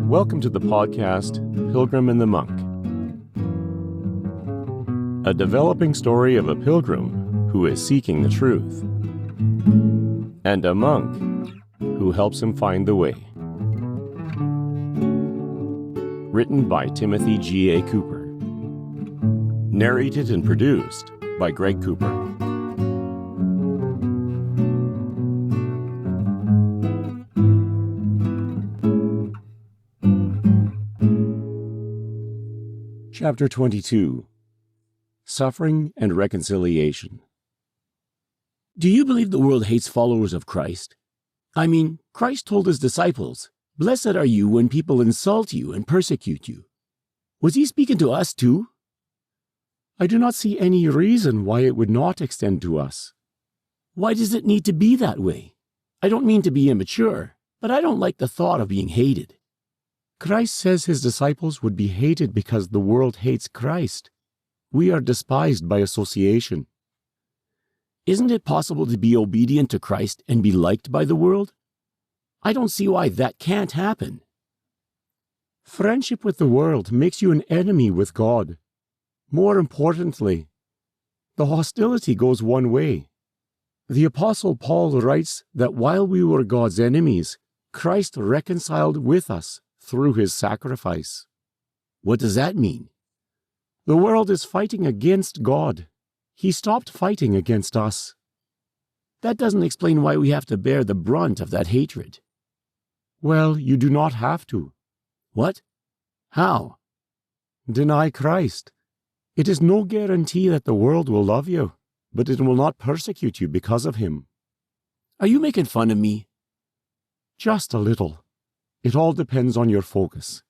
Welcome to the podcast, Pilgrim and the Monk. A developing story of a pilgrim who is seeking the truth, and a monk who helps him find the way. Written by Timothy G.A. Cooper. Narrated and produced by Greg Cooper. Chapter 22. Suffering and Reconciliation. Do you believe the world hates followers of Christ? I mean, Christ told his disciples, "Blessed are you when people insult you and persecute you." Was he speaking to us too? I do not see any reason why it would not extend to us. Why does it need to be that way? I don't mean to be immature, but I don't like the thought of being hated. Christ says his disciples would be hated because the world hates Christ. We are despised by association. Isn't it possible to be obedient to Christ and be liked by the world? I don't see why that can't happen. Friendship with the world makes you an enemy with God. More importantly, the hostility goes one way. The Apostle Paul writes that while we were God's enemies, Christ reconciled with us through his sacrifice. What does that mean? The world is fighting against God. He stopped fighting against us. That doesn't explain why we have to bear the brunt of that hatred. Well, you do not have to. What? How? Deny Christ. It is no guarantee that the world will love you, but it will not persecute you because of him. Are you making fun of me? Just a little. It all depends on your focus.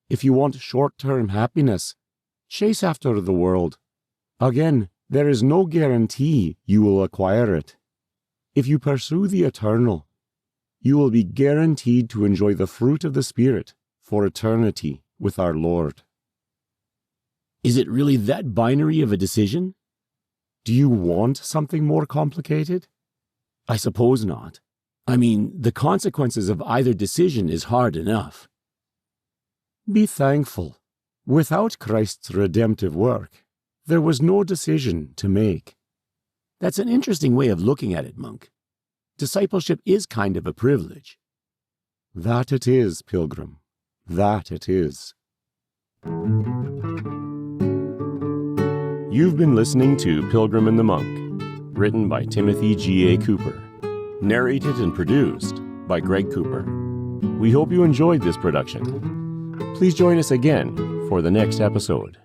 If you want short-term happiness, chase after the world. Again, there is no guarantee you will acquire it. If you pursue the eternal, you will be guaranteed to enjoy the fruit of the Spirit for eternity with our Lord. Is it really that binary of a decision? Do you want something more complicated? I suppose not. I mean, the consequences of either decision is hard enough. Be thankful. Without Christ's redemptive work, there was no decision to make. That's an interesting way of looking at it, Monk. Discipleship is kind of a privilege. That it is, Pilgrim. That it is. You've been listening to Pilgrim and the Monk, written by Timothy G.A. Cooper. Narrated and produced by Greg Cooper. We hope you enjoyed this production. Please join us again for the next episode.